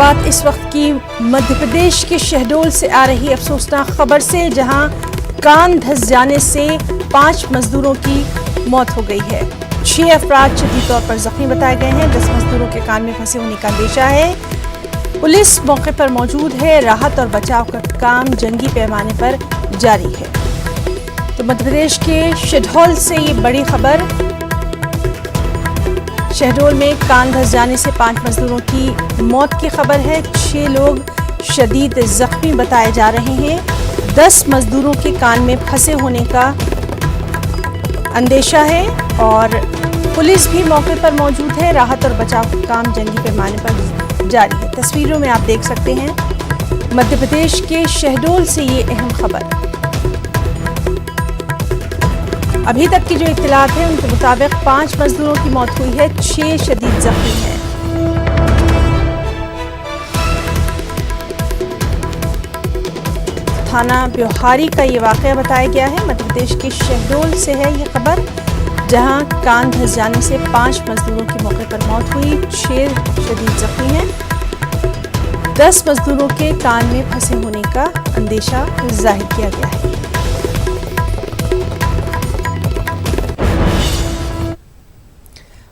शुरुआत इस वक्त की मध्य प्रदेश के शहडोल से आ रही अफसोसनाक खबर से, जहां कान धंस जाने से 5 मजदूरों की मौत हो गई है। 6 अफराद शदीद तौर पर जख्मी बताए गए हैं। 10 मजदूरों के कान में फंसे होने का अंदेशा है। पुलिस मौके पर मौजूद है। राहत और बचाव का काम जंगी पैमाने पर जारी है। तो मध्य प्रदेश के शहडोल से ये बड़ी खबर। शहडोल में कान धंस जाने से 5 मजदूरों की मौत की खबर है। 6 लोग शदीद जख्मी बताए जा रहे हैं। 10 मजदूरों के कान में फंसे होने का अंदेशा है और पुलिस भी मौके पर मौजूद है। राहत और बचाव का काम जंगी पैमाने पर जारी है। तस्वीरों में आप देख सकते हैं मध्य प्रदेश के शहडोल से ये अहम खबर। अभी तक की जो इत्तलात है उनके मुताबिक 5 मजदूरों की मौत हुई है, 6 शदीद जख्मी हैं। थाना ब्योहारी का ये वाकया बताया गया है। मध्य प्रदेश के शहडोल से है ये खबर, जहां कान धंस जाने से 5 मजदूरों की मौके पर मौत हुई, 6 शदीद जख्मी हैं। 10 मजदूरों के कान में फंसे होने का अंदेशा जाहिर किया गया है।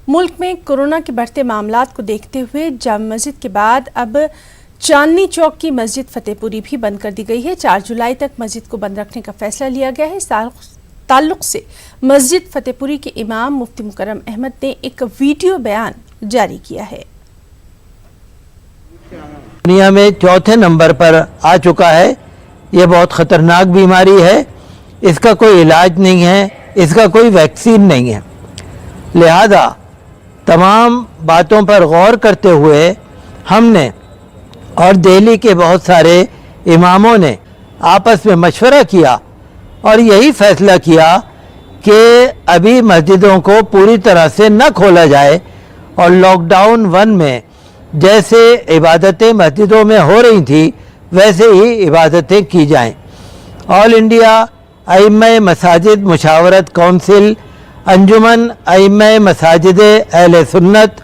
मुल्क में कोरोना के बढ़ते मामलात को देखते हुए जामा मस्जिद के बाद अब चांदनी चौक की मस्जिद फतेहपुरी भी बंद कर दी गई है। 4 जुलाई तक मस्जिद को बंद रखने का फैसला लिया गया है। इस ताल्लुक से मस्जिद फतेहपुरी के इमाम मुफ्ती मुकर्रम अहमद ने एक वीडियो बयान जारी किया है। दुनिया में 4थे नंबर पर आ चुका है। ये बहुत ख़तरनाक बीमारी है। इसका कोई इलाज नहीं है, इसका कोई वैक्सीन नहीं है। लिहाजा तमाम बातों पर गौर करते हुए हमने और दिल्ली के बहुत सारे इमामों ने आपस में मशवरा किया और यही फैसला किया कि अभी मस्जिदों को पूरी तरह से न खोला जाए और लॉकडाउन 1 में जैसे इबादतें मस्जिदों में हो रही थी वैसे ही इबादतें की जाएं। ऑल इंडिया अइम्मा मसाजिद मुशावरत कौंसिल, अंजुमन अइम्मा मसाजिद अहले सुन्नत,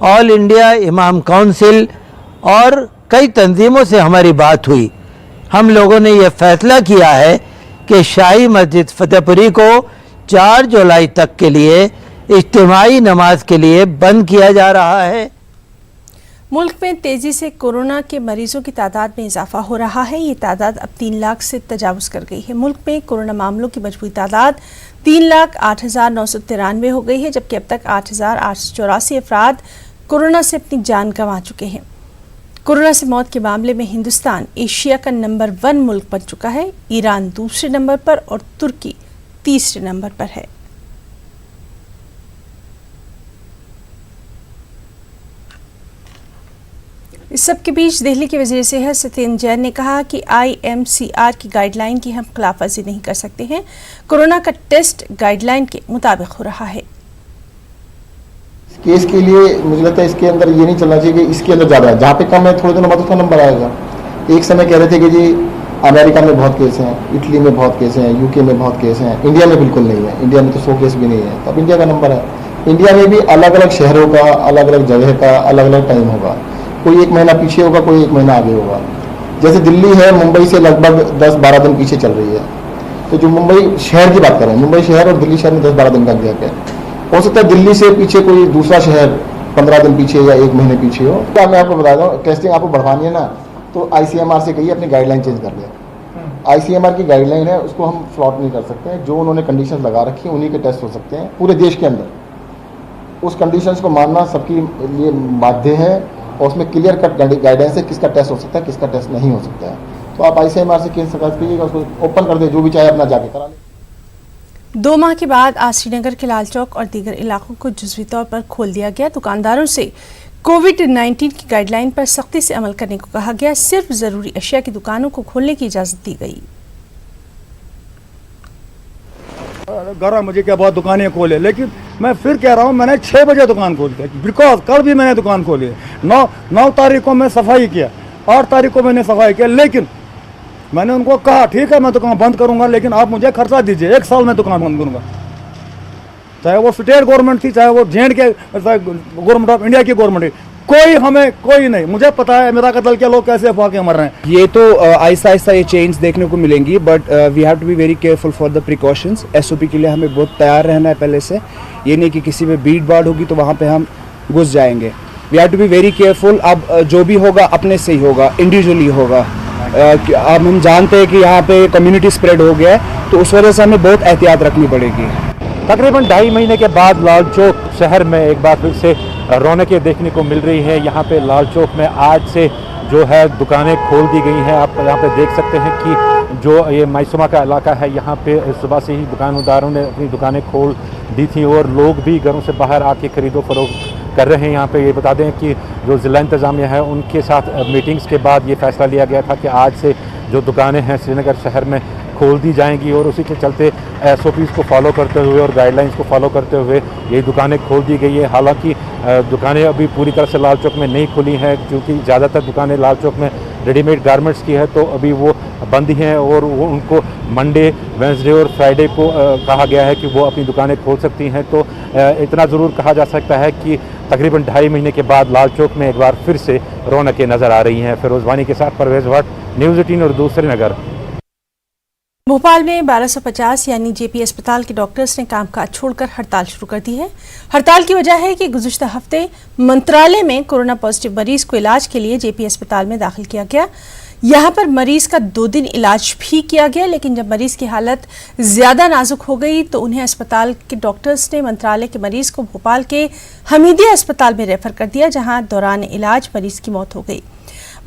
ऑल इंडिया इमाम काउंसिल और कई तंजीमों से हमारी बात हुई। हम लोगों ने यह फैसला किया है कि शाही मस्जिद फतेहपुरी को 4 जुलाई तक के लिए इज्तिमाई नमाज के लिए बंद किया जा रहा है। मुल्क में तेजी से कोरोना के मरीजों की तादाद में इजाफा हो रहा है। ये तादाद अब 3 लाख से तजावुज कर गई है। मुल्क में कोरोना मामलों की मजबूरी तादाद 3,08,993 हो गई है, जबकि अब तक 8,884 अफराद कोरोना से अपनी जान गंवा चुके हैं। कोरोना से मौत के मामले में हिंदुस्तान एशिया का नंबर 1 मुल्क बन चुका है। ईरान दूसरे नंबर पर और तुर्की तीसरे नंबर पर है। इस सब के बीच दिल्ली के वज़ीर सेहत सत्येंद्र जैन ने कहा कि IMCR की गाइडलाइन की हम खिलाफवर्जी नहीं कर सकते हैं। कोरोना का टेस्ट गाइडलाइन के मुताबिक हो रहा है। केस के लिए मुझे लगता है इसके अंदर ये नहीं चलना चाहिए कि इसके अंदर ज़्यादा है, जहाँ पे कम है थोड़े दिनों बाद उसका नंबर आएगा। एक समय कह रहे थे कि जी अमेरिका में बहुत केस हैं, इटली में बहुत केस हैं, UK में बहुत केस हैं, इंडिया में बिल्कुल नहीं है। इंडिया में तो 100 केस भी नहीं है। तब इंडिया का नंबर है। इंडिया में भी अलग अलग शहरों का, अलग अलग जगह का अलग अलग टाइम होगा। कोई 1 महीना पीछे होगा, कोई 1 महीना आगे होगा। जैसे दिल्ली है, मुंबई से लगभग 10-12 दिन पीछे चल रही है। तो जो मुंबई शहर की बात करें, मुंबई शहर और दिल्ली शहर में 10-12 दिन का गैप है। हो सकता है दिल्ली से पीछे कोई दूसरा शहर 15 दिन पीछे या 1 महीने पीछे हो। तो मैं आपको बता दूँ, टेस्टिंग आपको बढ़वानी है ना, तो ICMR से कहिए अपनी गाइडलाइन चेंज कर ले। ICMR की गाइडलाइन है, उसको हम फ्लॉट नहीं कर सकते हैं। जो उन्होंने कंडीशन लगा रखी है उन्हीं के टेस्ट हो सकते हैं पूरे देश के अंदर। उस कंडीशंस को मानना सबके लिए बाध्य है और उसमें क्लियर कट गाइडेंस है किसका टेस्ट हो सकता है, किसका टेस्ट नहीं हो सकता है। तो आप ICMR से केस शिकायत कीजिएगा, उसको ओपन कर दे, जो भी चाहे अपना जाके करा ले। 2 माह के बाद आज श्रीनगर के लाल चौक और दीगर इलाकों को जुज़वी तौर पर खोल दिया गया। दुकानदारों से कोविड-19 की गाइडलाइन पर सख्ती से अमल करने को कहा गया। सिर्फ ज़रूरी अशिया की दुकानों को खोलने की इजाज़त दी गई। घर मुझे क्या बहुत दुकानें खोले, लेकिन मैं फिर कह रहा हूँ मैंने 6 बजे दुकान खोली थी, बिकॉज कल भी मैंने दुकान खोली है। 9 तारीख को मैं सफाई किया, 8 तारीख को मैंने सफाई किया, लेकिन मैंने उनको कहा ठीक है मैं दुकान बंद करूंगा, लेकिन आप मुझे खर्चा दीजिए, 1 साल में दुकान बंद करूंगा। चाहे वो स्टेट गवर्नमेंट थी, चाहे वो JNK गवर्नमेंट ऑफ इंडिया की गवर्नमेंट थी, कोई हमें कोई नहीं, मुझे पता है मेरा कत्ल क्या लोग कैसे अफवाह के मर रहे हैं। ये तो आहिस्ता आहिस्ता ये चेंज देखने को मिलेंगी, but we have to be very careful for the precautions. SOP के लिए हमें बहुत तैयार रहना है पहले से, ये नहीं कि किसी में भीड़ भाड़ होगी तो वहाँ पे हम घुस जाएंगे। We have to be very careful. अब जो भी होगा अपने से ही होगा, इंडिविजुअली होगा। अब हम जानते हैं कि यहाँ पे कम्युनिटी स्प्रेड हो गया है, तो उस वजह से हमें बहुत एहतियात रखनी पड़ेगी। तकरीबन 2.5 महीने के बाद लाल चौक शहर में एक बार फिर से रौनकें देखने को मिल रही है। यहाँ पे लाल चौक में आज से जो है दुकानें खोल दी गई हैं। आप यहाँ पे देख सकते हैं कि जो ये मायसूमा का इलाका है, यहाँ पे सुबह से ही दुकानदारों ने अपनी दुकानें खोल दी थी और लोग भी घरों से बाहर आके खरीदो फरोख्त कर रहे हैं। यहाँ पे ये बता दें कि जो ज़िला इंतज़ामिया है उनके साथ मीटिंग्स के बाद ये फैसला लिया गया था कि आज से जो दुकानें हैं श्रीनगर शहर में खोल दी जाएंगी और उसी के चलते SOPs को फॉलो करते हुए और गाइडलाइंस को फॉलो करते हुए ये दुकानें खोल दी गई है। हालांकि दुकानें अभी पूरी तरह से लाल चौक में नहीं खुली हैं, क्योंकि ज़्यादातर दुकानें लाल चौक में रेडीमेड गारमेंट्स की है, तो अभी वो बंद ही हैं और वो उनको मंडे, वेंसडे और फ्राइडे को कहा गया है कि वो अपनी दुकानें खोल सकती हैं। तो इतना ज़रूर कहा जा सकता है कि तकरीबन 2.5 महीने के बाद लाल चौक में एक बार फिर से रौनकें नज़र आ रही हैं। फिरोज़ वानी के साथ परवेज़ भट्ट, न्यूज़ 18 और दूसरे नगर। भोपाल में 1250 यानी जेपी अस्पताल के डॉक्टर्स ने कामकाज छोड़कर हड़ताल शुरू कर दी है। हड़ताल की वजह है कि गुज़िश्ता हफ्ते मंत्रालय में कोरोना पॉजिटिव मरीज को इलाज के लिए जेपी अस्पताल में दाखिल किया गया। यहां पर मरीज का 2 दिन इलाज भी किया गया, लेकिन जब मरीज की हालत ज्यादा नाजुक हो गई तो उन्हें अस्पताल के डॉक्टर्स ने मंत्रालय के मरीज को भोपाल के हमीदिया अस्पताल में रेफर कर दिया, जहां दौरान इलाज मरीज की मौत हो गई।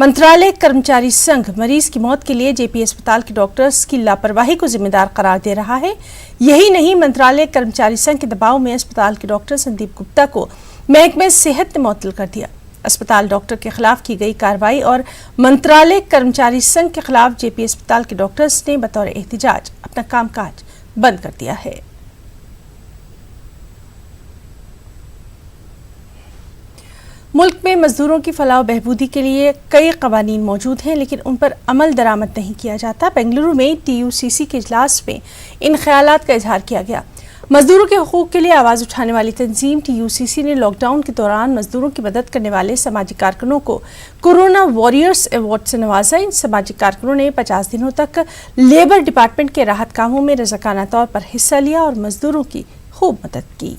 मंत्रालय कर्मचारी संघ मरीज की मौत के लिए जेपी अस्पताल के डॉक्टर्स की लापरवाही को जिम्मेदार करार दे रहा है। यही नहीं, मंत्रालय कर्मचारी संघ के दबाव में अस्पताल के डॉक्टर संदीप गुप्ता को महकमे सेहत ने मुअत्तल कर दिया। अस्पताल डॉक्टर के खिलाफ की गई कार्रवाई और मंत्रालय कर्मचारी संघ के खिलाफ जेपी अस्पताल के डॉक्टर्स ने बतौर एहतिजाज अपना कामकाज बंद कर दिया है। मुल्क में मजदूरों की फलाह बहबूदी के लिए कई कवानीन मौजूद हैं, लेकिन उन पर अमल दरामद नहीं किया जाता। बेंगलुरु में TUCC के इजलास में इन ख्यालात का इजहार किया गया। मजदूरों के हकूक़ के लिए आवाज़ उठाने वाली तंजीम TUCC ने लॉकडाउन के दौरान मजदूरों की मदद करने वाले समाजी कारकुनों को कोरोना वॉरियर्स अवार्ड से नवाजा। इन समाजी कारकुनों ने 50 दिनों तक लेबर डिपार्टमेंट के राहत कामों में रज़ाकाना तौर पर हिस्सा लिया और मजदूरों की खूब मदद की।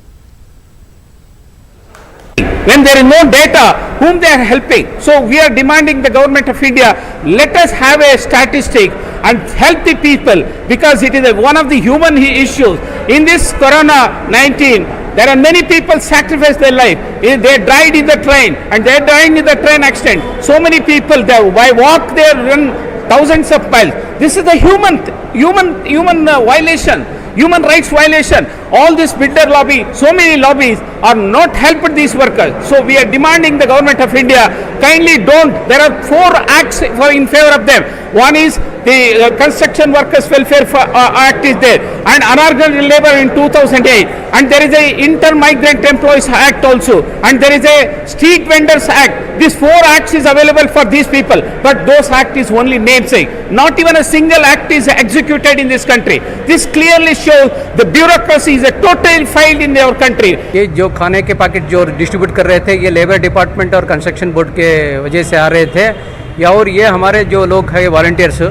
When there is no data, whom they are helping? So we are demanding the government of India, let us have a statistic and help the people, because it is one of the human issues. In this Corona-19, there are many people sacrifice their life. They died in the train and they are dying in the train accident. So many people, they by walk they run thousands of miles. This is the human violation. Human rights violation. All this builder lobby, so many lobbies are not helped these workers. So we are demanding the government of India, kindly don't. There are 4 acts in favor of them. One is the Construction Workers Welfare Act is there, and Unorganized Labor in 2008, and there is a Inter-Migrant Employees Act also, and there is a Street Vendors Act. These 4 acts is available for these people, but those act is only namesake. Not even a single act is executed in this country. This clearly shows the bureaucracy is a totally failed in our country. ये जो खाने के packet जो distribute कर रहे थे, ये labour department और कंस्ट्रक्शन बोर्ड के वजह से आ रहे थे, या और ये हमारे जो लोग हैं वॉलंटियर्स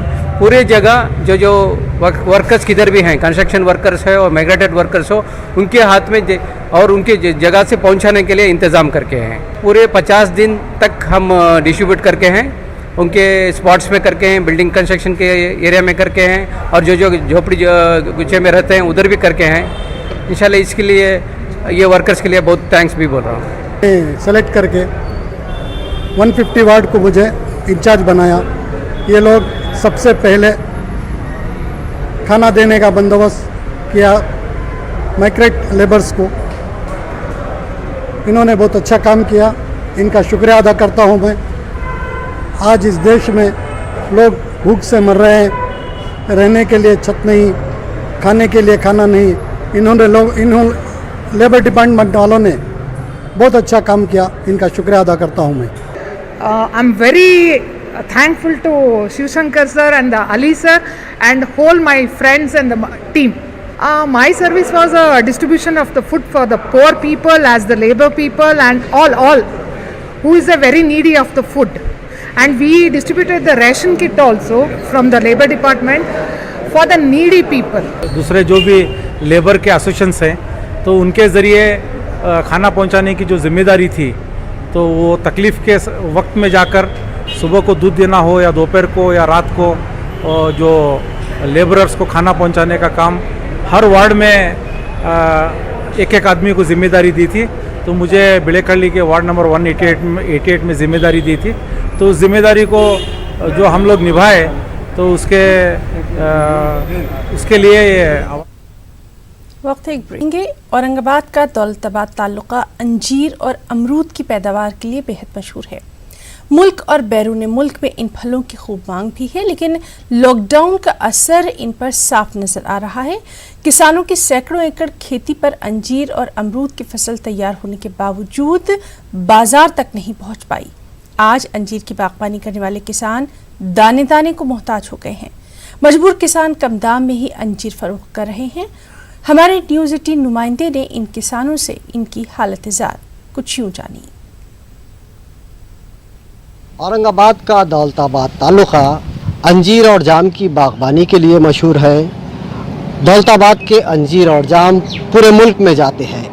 पूरे जगह जो वर्कर्स किधर भी हैं, कंस्ट्रक्शन वर्कर्स है और माइग्रेटेड वर्कर्स हो, उनके हाथ में और उनके जगह से पहुंचाने के लिए इंतज़ाम करके हैं। पूरे 50 दिन तक हम डिस्ट्रीब्यूट करके हैं, उनके स्पॉट्स में करके हैं, बिल्डिंग कंस्ट्रक्शन के एरिया में करके हैं, और जो झोपड़ी गुच्छे में रहते हैं उधर भी करके हैं। इंशाल्लाह इसके लिए ये वर्कर्स के लिए बहुत थैंक्स भी बोल रहा हूँ। सेलेक्ट करके 150 वार्ड को मुझे इंचार्ज बनाया। ये लोग सबसे पहले खाना देने का बंदोबस्त किया माइग्रेंट लेबर्स को। इन्होंने बहुत अच्छा काम किया, इनका शुक्रिया अदा करता हूँ मैं। आज इस देश में लोग भूख से मर रहे हैं, रहने के लिए छत नहीं, खाने के लिए खाना नहीं। इन्होंने लेबर डिपार्टमेंट वालों ने बहुत अच्छा काम किया, इनका शुक्रिया अदा करता हूँ मैं। I am very thankful to Shiv Shankar sir and Ali sir and whole my friends and the team. My service was a distribution of the food for the poor people as the labor people and all who is a very needy of the food. And we distributed the ration kit also from the labor department for the needy people. दूसरे जो भी labour के associations हैं तो उनके ज़रिए खाना पहुंचाने की जो जिम्मेदारी थी तो वो तकलीफ़ के वक्त में जाकर सुबह को दूध देना हो या दोपहर को या रात को जो लेबरर्स को खाना पहुंचाने का काम हर वार्ड में एक एक आदमी को जिम्मेदारी दी थी। तो मुझे बिलेखली के वार्ड नंबर 188 में जिम्मेदारी दी थी। तो उस जिम्मेदारी को जो हम लोग निभाए तो उसके लिए वक्त एक ब्रेक। औरंगाबाद का दौलताबाद तालुका अंजीर और अमरूद की पैदावार के लिए बेहद मशहूर है। मुल्क और बैरून मुल्क में इन फलों की खूब मांग भी है, लेकिन लॉकडाउन का असर इन पर साफ नजर आ रहा है। किसानों की सैकड़ों एकड़ खेती पर अंजीर और अमरूद की फसल तैयार होने के बावजूद बाजार तक नहीं पहुंच पाई। आज अंजीर की बागबानी करने वाले किसान दाने दाने को मोहताज हो गए हैं। मजबूर किसान कम दाम में ही अंजीर फरोख्त कर रहे हैं। हमारे न्यूज़ 18 नुमाइंदे ने इन किसानों से इनकी हालत जार कुछ यूं जानी। औरंगाबाद का दौलताबाद तालुका अंजीर और जाम की बागबानी के लिए मशहूर है। दौलताबाद के अंजीर और जाम पूरे मुल्क में जाते हैं,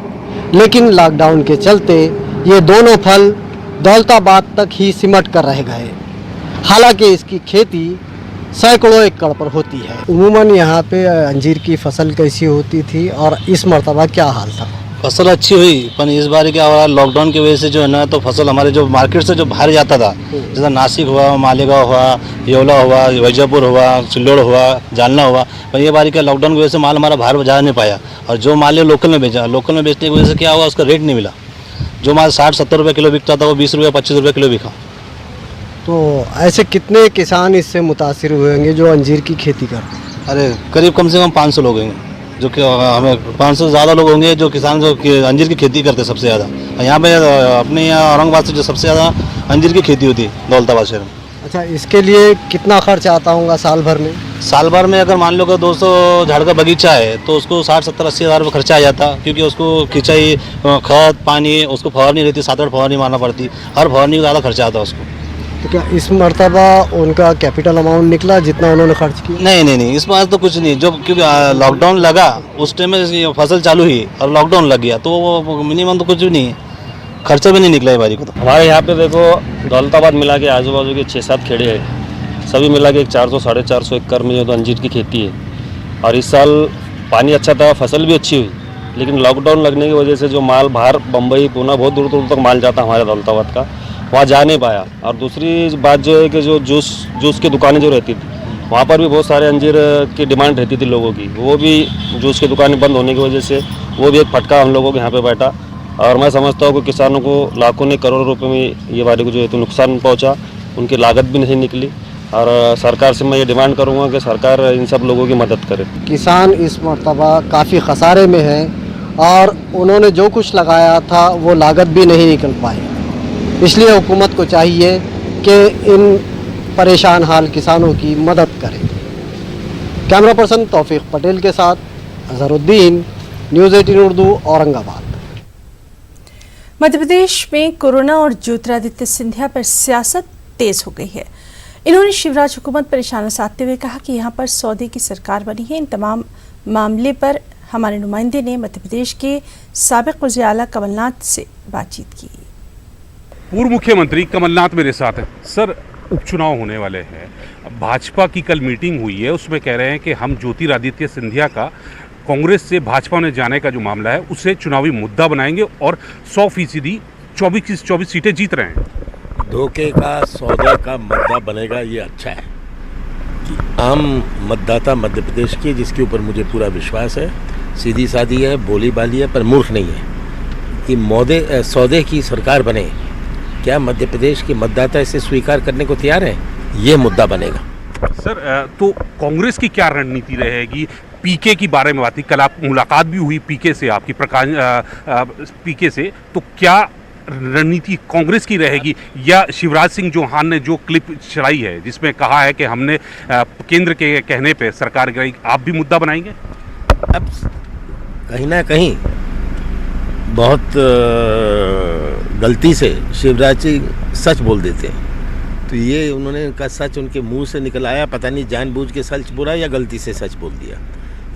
लेकिन लॉकडाउन के चलते ये दोनों फल दौलताबाद तक ही सिमट कर रह गए। हालांकि इसकी खेती सैकड़ों एकड़ पर होती है। उमूमन यहाँ पे अंजीर की फसल कैसी होती थी और इस मरतबा क्या हाल था? फसल अच्छी हुई, पर इस बार क्या हुआ, लॉकडाउन की वजह से जो है ना, तो फसल हमारे जो मार्केट से जो बाहर जाता था, जैसा नासिक हुआ, मालेगांव हुआ, येवला हुआ, वैजापुर हुआ, सिल्लोड़ हुआ, जालना हुआ, पर ये बार क्या लॉकडाउन की वजह से माल हमारा बाहर जा नहीं पाया। और जो माल लोकल में बेचा, लोकल में बेचने की वजह से क्या हुआ, उसका रेट नहीं मिला। जो माल 60-70 रुपये किलो बिकता था वो 20 रुपये 25 रुपये किलो बिका। तो ऐसे कितने किसान इससे मुतासिर हुए होंगे जो अंजीर की खेती करते हैं? अरे करीब कम से कम 500 लोग होंगे, जो कि हमें 500 से ज़्यादा लोग होंगे जो किसान जो अंजीर की खेती करते हैं सबसे ज़्यादा। यहाँ पे अपने यहाँ औरंगाबाद से जो सबसे ज़्यादा अंजीर की खेती होती है दौलताबाद शहर में। अच्छा, इसके लिए कितना खर्च आता होगा साल भर में? साल भर में अगर मान लो कि 200 झाड़ का बगीचा है तो उसको 60-70-80 हज़ार रुपये खर्चा आ जाता, क्योंकि उसको खिंचाई, खाद, पानी, उसको फवारनी रहती, 7-8 फवारनी मारना पड़ती, हर फवारनी का ज़्यादा खर्चा आता उसको। तो क्या इस मरतबा उनका कैपिटल अमाउंट निकला जितना उन्होंने खर्च किया? नहीं, इस बार तो कुछ नहीं। जो क्योंकि लॉकडाउन लगा उस टाइम में फसल चालू हुई और लॉकडाउन लग गया तो वो मिनिमम तो कुछ भी नहीं है, खर्चा भी नहीं निकला है बारी को। तो हमारे यहाँ पे देखो दौलताबाद मिला के आजू बाजू के 6-7 खेड़े हैं, सभी मिला के 400-450 एकड़ में जो तो अंजीर की खेती है। और इस साल पानी अच्छा था, फसल भी अच्छी हुई, लेकिन लॉकडाउन लगने की वजह से जो माल बाहर बम्बई, पूना, बहुत दूर दूर तक माल जाता हमारे दौलताबाद का, वहाँ जा नहीं पाया। और दूसरी बात जो है कि जो जूस की दुकानें जो रहती थी वहाँ पर भी बहुत सारे अंजीर की डिमांड रहती थी लोगों की, वो भी जूस की दुकानें बंद होने की वजह से वो भी एक फटका हम लोगों के यहाँ पे बैठा। और मैं समझता हूँ कि किसानों को लाखों ने करोड़ों रुपए में ये बारी को जो है तो नुकसान पहुँचा, उनकी लागत भी नहीं निकली। और सरकार से मैं ये डिमांड करूँगा कि सरकार इन सब लोगों की मदद करे। किसान इस मरतबा काफ़ी खसारे में है और उन्होंने जो कुछ लगाया था वो लागत भी नहीं निकल पाई, इसलिए हुकूमत को चाहिए कि इन परेशान हाल किसानों की मदद करें। कैमरा पर्सन तौफीक पटेल के साथ अजहरुद्दीन, न्यूज़ 18 उर्दू, औरंगाबाद। मध्य प्रदेश में कोरोना और ज्योतिरादित्य सिंधिया पर सियासत तेज हो गई है। इन्होंने शिवराज हुकूमत पर निशाना साधते हुए कहा कि यहाँ पर सौदे की सरकार बनी है। इन तमाम मामले पर हमारे नुमाइंदे ने मध्य प्रदेश के साबिक वज़ीर आला कमलनाथ से बातचीत की। पूर्व मुख्यमंत्री कमलनाथ मेरे साथ हैं। सर, उपचुनाव होने वाले हैं, भाजपा की कल मीटिंग हुई है, उसमें कह रहे हैं कि हम ज्योतिरादित्य सिंधिया का कांग्रेस से भाजपा में जाने का जो मामला है उसे चुनावी मुद्दा बनाएंगे और 100% 24 सीटें जीत रहे हैं। धोखे का सौदे का मुद्दा बनेगा, ये अच्छा है कि आम मतदाता मध्य प्रदेश की, जिसके ऊपर मुझे पूरा विश्वास है, सीधी सादी है, बोली बाली है, पर मूर्ख नहीं है, कि सौदे की सरकार बने। क्या मध्य प्रदेश के मतदाता इसे स्वीकार करने को तैयार है? ये मुद्दा बनेगा। सर, तो कांग्रेस की क्या रणनीति रहेगी? पीके की बारे में बात थी, कल आप मुलाकात भी हुई पीके से, आपकी पीके से, तो क्या रणनीति कांग्रेस की रहेगी? या शिवराज सिंह चौहान ने जो क्लिप चलाई है जिसमें कहा है कि हमने केंद्र के कहने पे सरकार गिराई, आप भी मुद्दा बनाएंगे? अब कहीं ना कहीं बहुत गलती से शिवराज जी सच बोल देते हैं, तो ये उन्होंने उनका सच उनके मुंह से निकल आया, पता नहीं जानबूझ के सच बोला या गलती से सच बोल दिया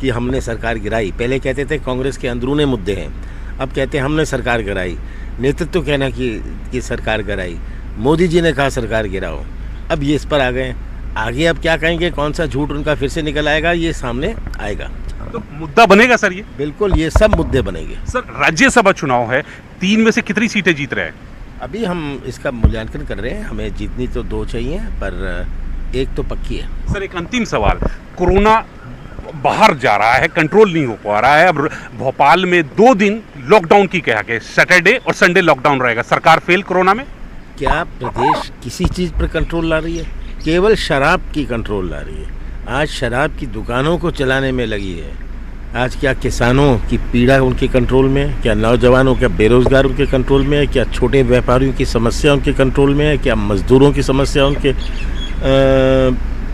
कि हमने सरकार गिराई। पहले कहते थे कांग्रेस के अंदरूनी मुद्दे हैं, अब कहते हैं हमने सरकार गिराई। नेतृत्व कहना कि सरकार गिराई, मोदी जी ने कहा सरकार गिराओ, अब ये इस पर आ गए। आगे अब क्या कहेंगे, कौन सा झूठ उनका फिर से निकल आएगा, ये सामने आएगा। तो मुद्दा बनेगा सर ये? बिल्कुल, ये सब मुद्दे बनेंगे। सर राज्यसभा चुनाव है, 3 में से कितनी सीटें जीत रहे हैं? अभी हम इसका मूल्यांकन कर रहे हैं, हमें जीतनी तो 2 चाहिए, पर एक तो पक्की है। सर एक अंतिम सवाल, कोरोना बाहर जा रहा है, कंट्रोल नहीं हो पा रहा है, अब भोपाल में 2 दिन लॉकडाउन की कहा गया, सैटरडे और संडे लॉकडाउन रहेगा, सरकार फेल कोरोना में? क्या प्रदेश किसी चीज़ पर कंट्रोल ला रही है? केवल शराब की कंट्रोल ला रही है। आज शराब की दुकानों को चलाने में लगी है। आज क्या किसानों की पीड़ा उनके कंट्रोल में है? क्या नौजवानों, क्या बेरोजगार उनके कंट्रोल में है? क्या छोटे व्यापारियों की समस्या उनके कंट्रोल में है? क्या मजदूरों की समस्या उनके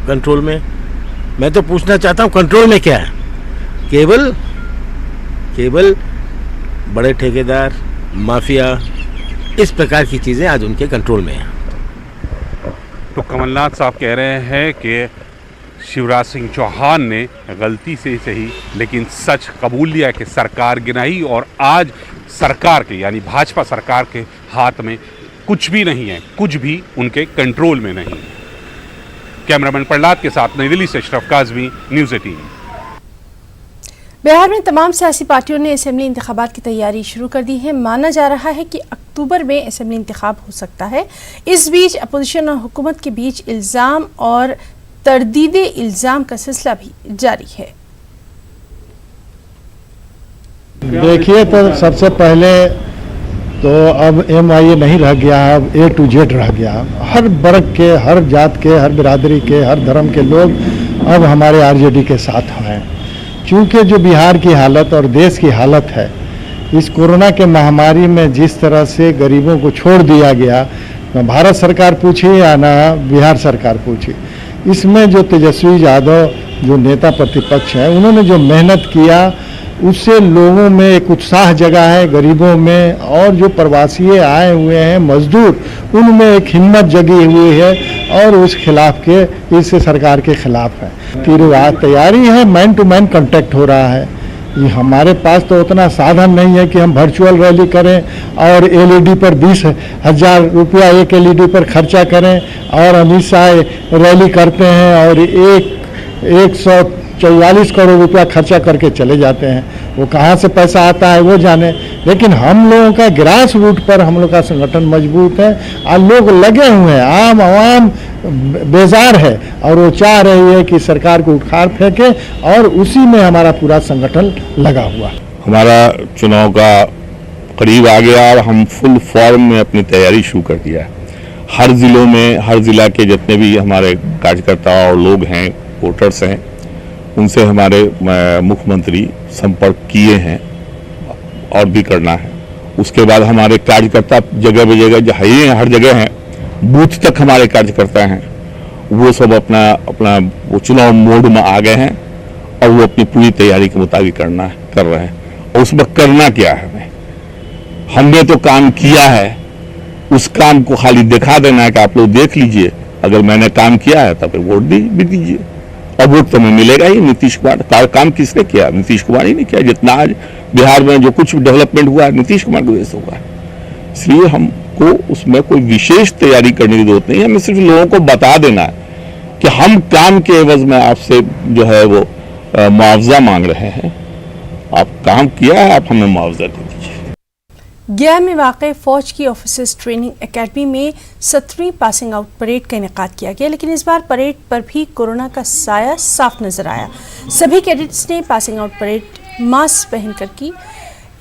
कंट्रोल में? मैं तो पूछना चाहता हूँ कंट्रोल में क्या है? केवल बड़े ठेकेदार, माफिया, इस प्रकार की चीज़ें आज उनके कंट्रोल में हैं। तो कमलनाथ साहब कह रहे हैं कि शिवराज सिंह चौहान ने गलती से सही लेकिन सच कबूल लिया कि सरकार गिराई और आज सरकार के यानी भाजपा सरकार के हाथ में कुछ भी नहीं है, कुछ भी उनके कंट्रोल में नहीं है। कैमरामैन प्रहलाद के साथ नई दिल्ली से अशरफ काज़मी, न्यूज़ 18। बिहार में तमाम सियासी पार्टियों ने असेंबली इंतखाबात की तैयारी शुरू कर दी है। माना जा रहा है कि अक्टूबर में असेंबली इंतखाब हो सकता है। इस बीच अपोजिशन और हुकूमत के बीच इल्ज़ाम और तरदीदे इल्ज़ाम का सिलसिला भी जारी है। देखिए, तो सबसे पहले तो अब MIA नहीं रह गया, अब A to Z रह गया। हर वर्ग के, हर जात के, हर बिरादरी के, हर धर्म के लोग अब हमारे RJD के साथ हैं। चूँकि जो बिहार की हालत और देश की हालत है, इस कोरोना के महामारी में जिस तरह से गरीबों को छोड़ दिया गया, ना भारत सरकार पूछी या ना बिहार सरकार पूछी, इसमें जो तेजस्वी यादव जो नेता प्रतिपक्ष हैं, उन्होंने जो मेहनत किया उससे लोगों में एक उत्साह जगा है, गरीबों में, और जो प्रवासी आए हुए हैं मजदूर, उनमें एक हिम्मत जगी हुई है और उस खिलाफ के, इस सरकार के खिलाफ है। तैयारी है, मैन टू मैन कांटेक्ट हो रहा है। ये हमारे पास तो उतना साधन नहीं है कि हम वर्चुअल रैली करें और LED पर 20,000 रुपया एक LED पर खर्चा करें, और अमित शाह रैली करते हैं और 144 करोड़ रुपया खर्चा करके चले जाते हैं। वो कहाँ से पैसा आता है वो जाने, लेकिन हम लोगों का ग्रास रूट पर हम लोग का संगठन मजबूत है और लोग लगे हुए हैं। आम आवाम बेजार है और वो चाह रही है कि सरकार को उखाड़ फेंके, और उसी में हमारा पूरा संगठन लगा हुआ है। हमारा चुनाव का करीब आ गया और हम फुल फॉर्म में अपनी तैयारी शुरू कर दिया है। हर ज़िलों में, हर ज़िला के जितने भी हमारे कार्यकर्ता और लोग हैं, वोटर्स हैं, उनसे हमारे मुख्यमंत्री संपर्क किए हैं और भी करना है। उसके बाद हमारे कार्यकर्ता जगह जगह हर जगह हैं, बूथ तक हमारे कार्यकर्ता हैं, वो सब अपना वो चुनाव मोड में आ गए हैं और वो अपनी पूरी तैयारी के मुताबिक कर रहे हैं। और उसमें करना क्या है, हमने तो काम किया है, उस काम को खाली दिखा देना है कि आप लोग देख लीजिए, अगर मैंने काम किया है तब वोट भी दीजिए। और वोट तो हमें मिलेगा ही। नीतीश कुमार का काम किसने किया? नीतीश कुमार ही नहीं किया। जितना आज बिहार में जो कुछ डेवलपमेंट हुआ है, नीतीश कुमार की वजह से हुआ है। इसलिए हमको उसमें कोई विशेष तैयारी करने की जरूरत नहीं है। हमें सिर्फ लोगों को बता देना है कि हम काम के एवज में आपसे जो है वो मुआवजा मांग रहे हैं। आप काम किया है, आप हमें मुआवजा दे दीजिए। गया में वाक़ फ़ौज की ऑफिसर्स ट्रेनिंग एकेडमी में 17वीं पासिंग आउट परेड का इनेकाद किया गया, लेकिन इस बार परेड पर भी कोरोना का साया साफ नजर आया। सभी कैडेट्स ने पासिंग आउट परेड मास्क पहनकर की।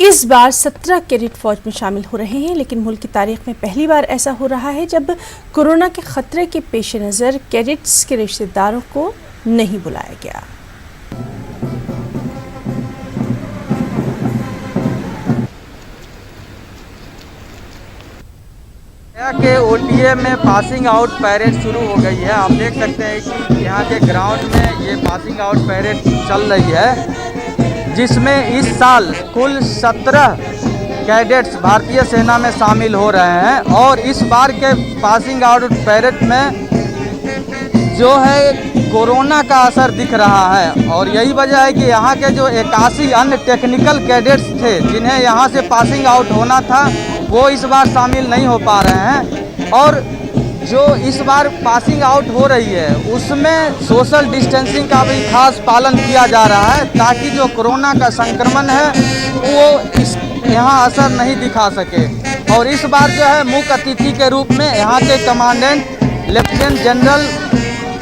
इस बार 17 कैडेट फौज में शामिल हो रहे हैं, लेकिन मुल्क की तारीख में पहली बार ऐसा हो रहा है जब कोरोना के खतरे के पेश नज़र कैडेट्स के रिश्तेदारों को नहीं बुलाया गया। के OTA में पासिंग आउट पैरेड शुरू हो गई है। आप देख सकते हैं कि यहाँ के ग्राउंड में ये पासिंग आउट पैरेड चल रही है, जिसमें इस साल कुल 17 कैडेट्स भारतीय सेना में शामिल हो रहे हैं और इस बार के पासिंग आउट परेड में जो है कोरोना का असर दिख रहा है और यही वजह है कि यहाँ के जो 81 अन्य टेक्निकल कैडेट्स थे जिन्हें यहाँ से पासिंग आउट होना था वो इस बार शामिल नहीं हो पा रहे हैं और जो इस बार पासिंग आउट हो रही है उसमें सोशल डिस्टेंसिंग का भी खास पालन किया जा रहा है ताकि जो कोरोना का संक्रमण है वो इस यहाँ असर नहीं दिखा सके। और इस बार जो है मुख्य अतिथि के रूप में यहाँ के commandant lieutenant general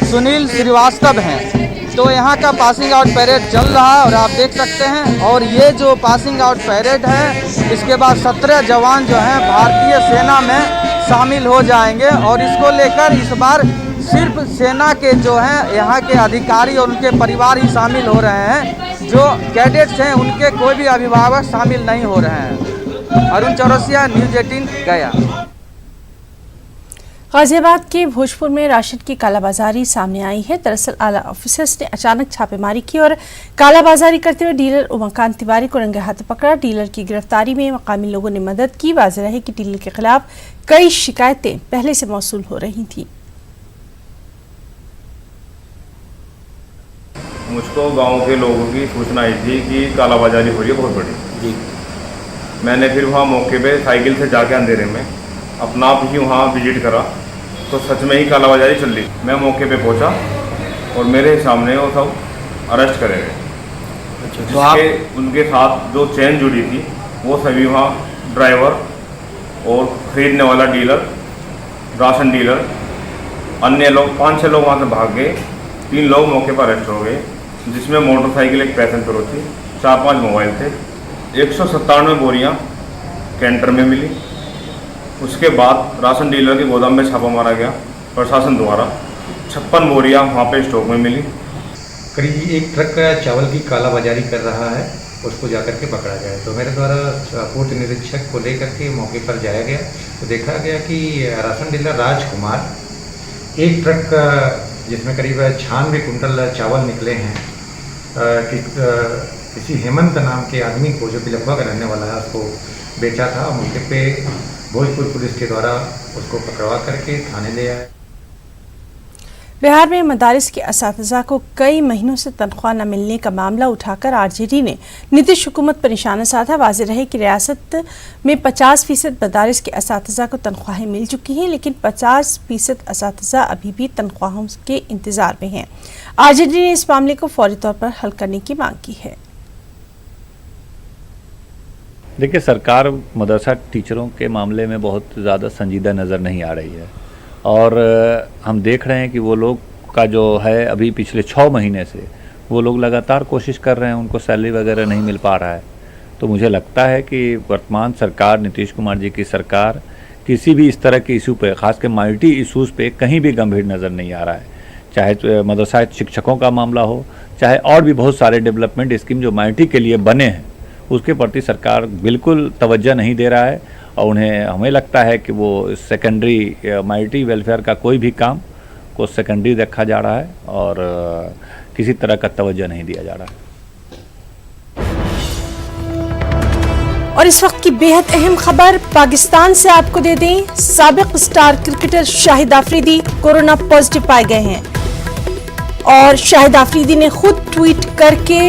Sunil Srivastava हैं। तो यहाँ का पासिंग आउट परेड चल रहा है और आप देख सकते हैं और ये जो पासिंग आउट परेड है इसके बाद 17 जवान जो हैं भारतीय सेना में शामिल हो जाएंगे और इसको लेकर इस बार सिर्फ सेना के जो हैं यहाँ के अधिकारी और उनके परिवार ही शामिल हो रहे हैं। जो कैडेट्स हैं उनके कोई भी अभिभावक शामिल नहीं हो रहे हैं। अरुण चौरसिया, न्यूज़ 18 गया। गाजियाबाद के भोजपुर में राशन की कालाबाजारी सामने आई है। दरअसल आला ऑफिसर्स ने अचानक छापेमारी की और कालाबाजारी करते हुए डीलर उमाकांत तिवारी को रंगे हाथ पकड़ा। डीलर की गिरफ्तारी में मकामी लोगों ने मदद की। वाज़ेह है कि डीलर के खिलाफ कई शिकायतें पहले से मौसूल हो रही थी। मुझको गांव के लोगों की सूचना आई थी कि कालाबाजारी हो रही है बहुत बड़ी जी। मैंने फिर वहाँ मौके पे साइकिल से जाके अंधेरे में अपना आप ही वहाँ विजिट करा तो सच में ही कालाबाजारी चल रही। मैं मौके पे पहुँचा और मेरे सामने वो सब अरेस्ट करे गए। जिसके उनके साथ जो चेन जुड़ी थी वो सभी वहाँ ड्राइवर और खरीदने वाला डीलर, राशन डीलर, अन्य लोग 5-6 लोग वहाँ से भाग गए। 3 लोग मौके पर अरेस्ट हो गए जिसमें मोटरसाइकिल एक पैसेंजर थी, 4-5 मोबाइल थे। 197 बोरियाँ कैंटर में मिली। उसके बाद राशन डीलर के गोदाम में छापा मारा गया प्रशासन द्वारा। 56 बोरियाँ वहाँ पे स्टॉक में मिली। करीब 1 ट्रक चावल की कालाबाजारी कर रहा है, उसको जाकर के पकड़ा गया। तो मेरे द्वारा पूर्त निरीक्षक को लेकर के मौके पर जाया गया तो देखा गया कि राशन डीलर राजकुमार 1 ट्रक जिसमें करीब 96 कुंटल चावल निकले हैं किसी हेमंत नाम के आदमी को जो पिलखवा का रहने वाला है उसको बेचा था। मौके पे भोजपुर पुलिस के द्वारा उसको पकड़वा करके थाने ले आए। बिहार में मदारिस के असातिज़ा को कई महीनों से तनख्वाह न मिलने का मामला उठाकर आरजेडी ने नीतीश हुकूमत पर निशाना साधा। वाज़ेह रहे कि रियासत में 50% मदारिस के असातिज़ा को तनख्वाहें मिल चुकी हैं लेकिन 50% असातिज़ा अभी भी तनख्वाहों के इंतज़ार में हैं। आरजेडी ने इस मामले को फौरी तौर पर हल करने की मांग की है। देखिए, सरकार मदरसा टीचरों के मामले में बहुत ज़्यादा संजीदा नज़र नहीं आ रही है और हम देख रहे हैं कि वो लोग का जो है अभी पिछले 6 महीने से वो लोग लगातार कोशिश कर रहे हैं, उनको सैलरी वगैरह नहीं मिल पा रहा है। तो मुझे लगता है कि वर्तमान सरकार, नीतीश कुमार जी की सरकार, किसी भी इस तरह के इशू पे, ख़ास कर माइनॉरिटी इशूज़ पे कहीं भी गंभीर नज़र नहीं आ रहा है। चाहे मदरसा शिक्षकों का मामला हो, चाहे और भी बहुत सारे डेवलपमेंट स्कीम जो माइनॉरिटी के लिए बने हैं उसके प्रति सरकार बिल्कुल तवज्जो नहीं दे रहा है और हमें लगता है कि वो सेकेंडरी माइनॉरिटी वेलफेयर का कोई भी काम को सेकेंडरी रखा जा रहा है और किसी तरह का तवज्जो नहीं दिया जा रहा है। और इस वक्त की बेहद अहम खबर पाकिस्तान से आपको दे दें। साबिक star cricketer Shahid Afridi corona positive पाए गए हैं और शाहिद आफरीदी ने खुद ट्वीट करके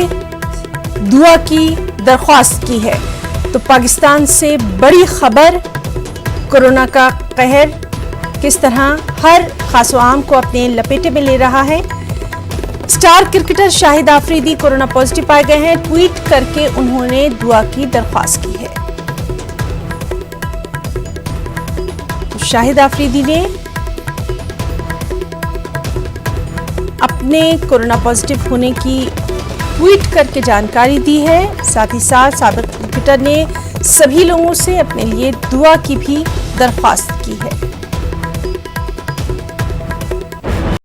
दुआ की दरख्वास्त की है। तो पाकिस्तान से बड़ी खबर, कोरोना का कहर किस तरह हर खास व आम को अपने लपेटे में ले रहा है। Star cricketer Shahid Afridi corona positive पाए गए हैं। ट्वीट करके उन्होंने दुआ की दरख्वास्त की है। तो शाहिद आफरीदी ने अपने कोरोना पॉजिटिव होने की ट्वीट करके जानकारी दी है। साथ ही साथ साबिक क्रिकेटर ने सभी लोगों से अपने लिए दुआ की भी दरख्वास्त की है।